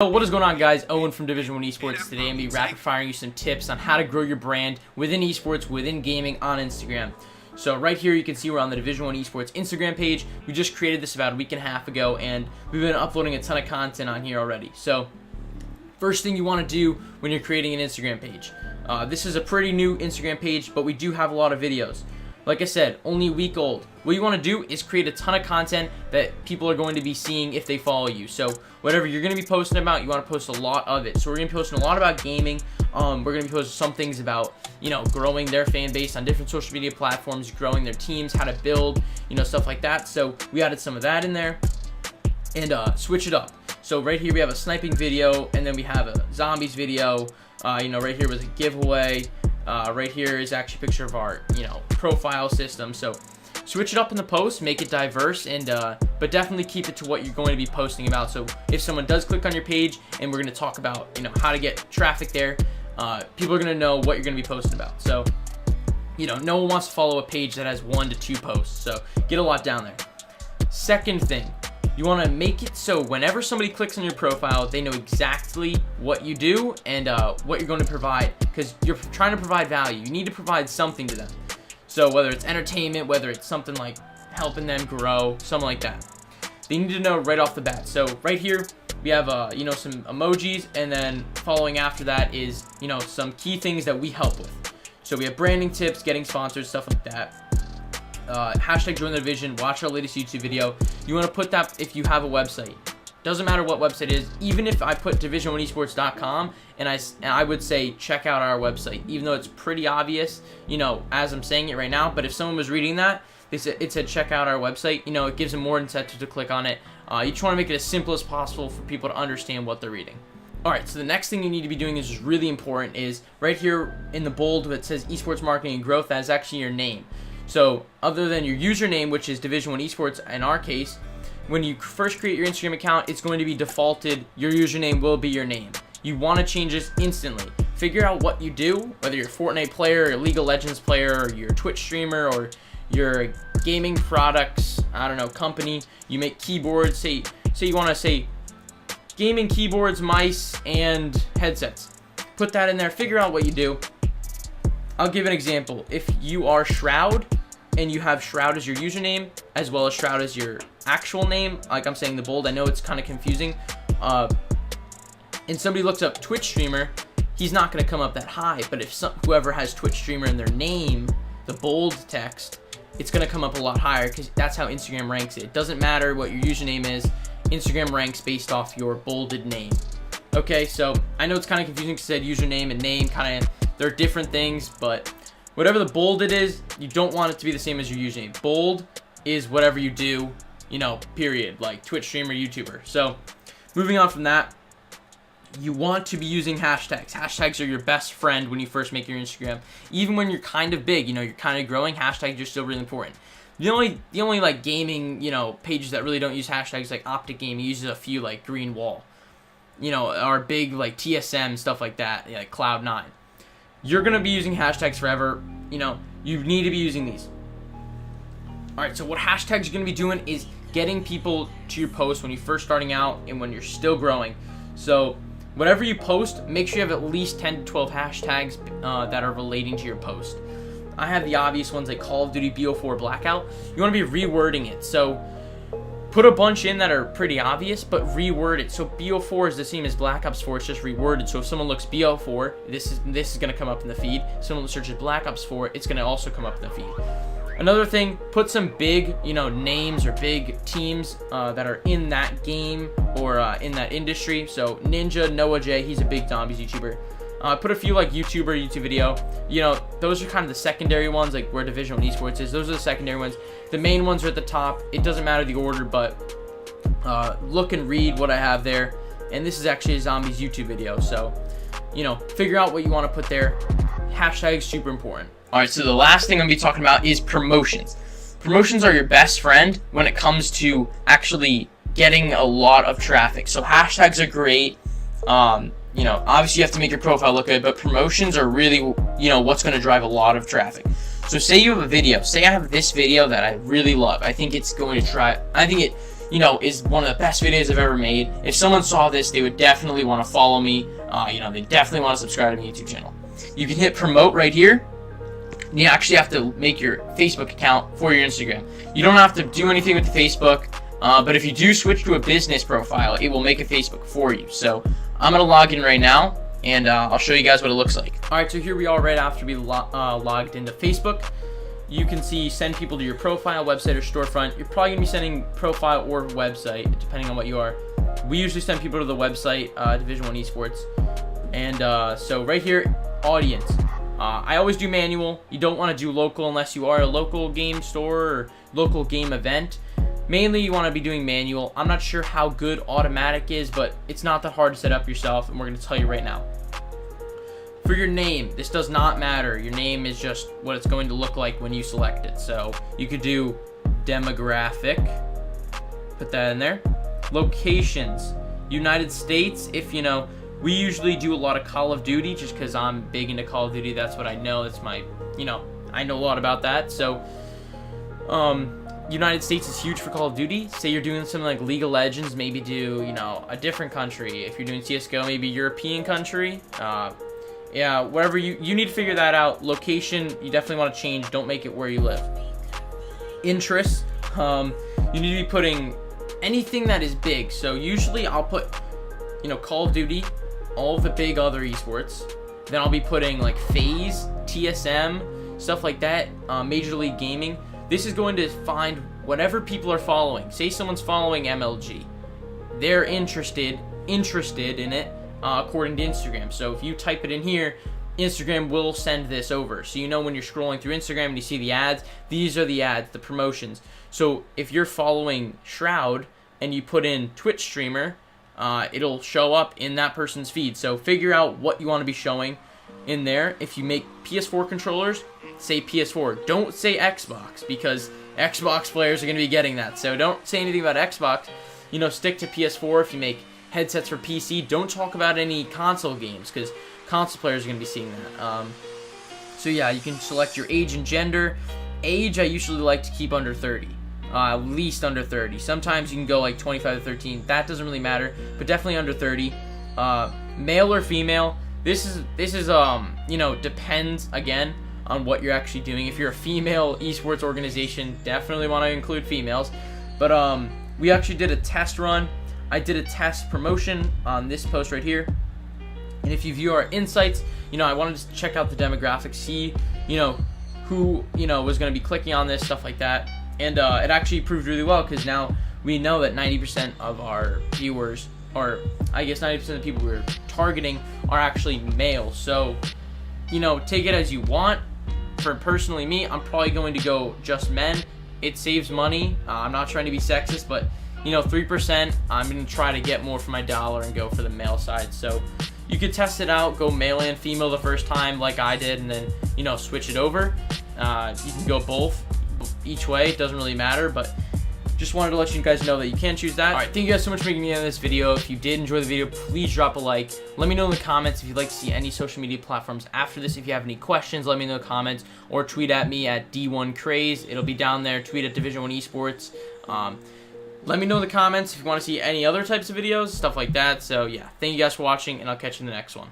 What is going on, guys? Owen from Division1Esports. Today I'm going to be rapid firing you some tips on how to grow your brand within esports, within gaming on Instagram. So right here you can see we're on the Division1Esports Instagram page. We just created this about a week and a half ago, and we've been uploading a ton of content on here already. So first thing you want to do when you're creating an Instagram page. This is a pretty new Instagram page, but we do have a lot of videos. Like I said, only a week old. What you want to do is create a ton of content that people are going to be seeing if they follow you. So whatever you're going to be posting about, you want to post a lot of it. So we're going to be posting a lot about gaming. We're going to be posting some things about, growing their fan base on different social media platforms, growing their teams, how to build, stuff like that. So we added some of that in there and switch it up. So right here we have a sniping video, and then we have a zombies video. Right here was a giveaway. Right here is actually a picture of our, profile system. So switch it up in the post, make it diverse, and but definitely keep it to what you're going to be posting about. So if someone does click on your page, and we're going to talk about, how to get traffic there, people are going to know what you're going to be posting about. So, no one wants to follow a page that has 1 to 2 posts. So get a lot down there. Second thing, you want to make it so whenever somebody clicks on your profile, they know exactly what you do and what you're going to provide, because you're trying to provide value. You need to provide something to them. So whether it's entertainment, whether it's something like helping them grow, something like that, they need to know right off the bat. So right here we have some emojis, and then following after that is some key things that we help with. So we have branding tips, getting sponsors, stuff like that. Hashtag join the division, watch our latest YouTube video. You want to put that if you have a website. Doesn't matter what website it is. Even if I put Division1Esports.com and I would say check out our website, even though it's pretty obvious, as I'm saying it right now. But if someone was reading that, it said check out our website. It gives them more incentive to click on it. You just want to make it as simple as possible for people to understand what they're reading. Alright, so the next thing you need to be doing is really important is right here in the bold that says esports marketing and growth. That is actually your name. So other than your username, which is Division1Esports in our case, when you first create your Instagram account, it's going to be defaulted. Your username will be your name. You want to change this instantly. Figure out what you do, whether you're a Fortnite player, or a League of Legends player, or you're a Twitch streamer, or you're a gaming products, company. You make keyboards. Say you want to say gaming keyboards, mice, and headsets. Put that in there. Figure out what you do. I'll give an example. If you are Shroud and you have Shroud as your username as well as Shroud as your actual name, like I'm saying the bold, I know it's kind of confusing, and somebody looks up Twitch streamer, he's not going to come up that high. But if whoever has Twitch streamer in their name, the bold text, it's going to come up a lot higher, because that's how Instagram ranks it. It doesn't matter what your username is. Instagram ranks based off your bolded name. Okay, so I know it's kind of confusing because I said username and name, they're different things, but whatever the bolded is, you don't want it to be the same as your username. Bold is whatever you do, period, like Twitch streamer, YouTuber. So moving on from that, you want to be using hashtags. Hashtags are your best friend when you first make your Instagram. Even when you're kind of big, you're kind of growing, hashtags are still really important. The only like gaming, pages that really don't use hashtags, like Optic Gaming uses a few, like Green Wall, our big like TSM, stuff like that, like Cloud9. You're going to be using hashtags forever. You need to be using these. Alright, so what hashtags you're going to be doing is getting people to your post when you're first starting out and when you're still growing. So whatever you post, make sure you have at least 10 to 12 hashtags that are relating to your post. I have the obvious ones like Call of Duty BO4 Blackout. You want to be rewording it. So put a bunch in that are pretty obvious, but reword it. So BO4 is the same as Black Ops 4. It's just reworded. So if someone looks BO4, this is going to come up in the feed. If someone searches Black Ops 4, it's going to also come up in the feed. Another thing, put some big, names or big teams that are in that game or in that industry. So Ninja, Noah J, he's a big zombies YouTuber. Put a few like YouTube video. Those are kind of the secondary ones, like where Division1Esports is. Those are the secondary ones. The main ones are at the top. It doesn't matter the order, but look and read what I have there. And this is actually a zombies YouTube video. So, figure out what you want to put there. Hashtag super important. Alright, so the last thing I'm going to be talking about is promotions. Promotions are your best friend when it comes to actually getting a lot of traffic. So hashtags are great. Obviously you have to make your profile look good, but promotions are really, what's going to drive a lot of traffic. So say you have a video. Say I have this video that I really love. I think it's going to you know, is one of the best videos I've ever made. If someone saw this, they would definitely want to follow me. You know, they definitely want to subscribe to my YouTube channel. You can hit promote right here. You actually have to make your Facebook account for your Instagram. You don't have to do anything with the Facebook, but if you do switch to a business profile, it will make a Facebook for you. So I'm going to log in right now, and I'll show you guys what it looks like. Alright, so here we are right after we logged into Facebook. You can see send people to your profile, website, or storefront. You're probably going to be sending profile or website, depending on what you are. We usually send people to the website, Division1Esports. And so right here, audience. I always do manual. You don't want to do local unless you are a local game store or local game event. Mainly, you want to be doing manual. I'm not sure how good automatic is, but it's not that hard to set up yourself, and we're going to tell you right now. For your name, this does not matter. Your name is just what it's going to look like when you select it. So you could do demographic. Put that in there. Locations. United States, if you know. We usually do a lot of Call of Duty just because I'm big into Call of Duty. That's what I know. That's my, you know, I know a lot about that. So, United States is huge for Call of Duty. Say you're doing something like League of Legends, maybe do, you know, a different country. If you're doing CSGO, maybe European country. Yeah, wherever you need to figure that out. Location, you definitely want to change. Don't make it where you live. Interests, you need to be putting anything that is big. So usually I'll put, you know, Call of Duty, all of the big other esports. Then I'll be putting like FaZe, TSM, stuff like that, Major League Gaming. This is going to find whatever people are following. Say someone's following MLG. They're interested in it according to Instagram. So if you type it in here, Instagram will send this over. So you know when you're scrolling through Instagram and you see the ads, these are the ads, the promotions. So if you're following Shroud and you put in Twitch streamer, it'll show up in that person's feed. So figure out what you want to be showing in there. If you make PS4 controllers, say PS4. Don't say Xbox, because Xbox players are going to be getting that. So don't say anything about Xbox. You know, stick to PS4. If you make headsets for PC, don't talk about any console games, because console players are going to be seeing that. So yeah, you can select your age and gender. Age, I usually like to keep under 30. At least under 30. Sometimes you can go like 25 to 13. That doesn't really matter, but definitely under 30. Male or female. This is you know, depends again on what you're actually doing. If you're a female esports organization, definitely want to include females. But we actually did a test run. I did a test promotion on this post right here. And if you view our insights, you know, I wanted to check out the demographics, see, you know, who, you know, was going to be clicking on this, stuff like that. And it actually proved really well, because now we know that 90% of our viewers, or I guess 90% of the people we're targeting, are actually male. So, you know, take it as you want. For personally me, I'm probably going to go just men. It saves money. I'm not trying to be sexist, but, you know, 3%, I'm going to try to get more for my dollar and go for the male side. So you could test it out, go male and female the first time like I did, and then, you know, switch it over. You can go both. Each way, it doesn't really matter, but just wanted to let you guys know that you can choose that. Alright, thank you guys so much for making me on this video. If you did enjoy the video, please drop a like. Let me know in the comments if you'd like to see any social media platforms after this. If you have any questions, let me know in the comments, or tweet at me at D1Craze. It'll be down there. Tweet at Division1Esports. Let me know in the comments if you want to see any other types of videos, stuff like that. So yeah, thank you guys for watching, and I'll catch you in the next one.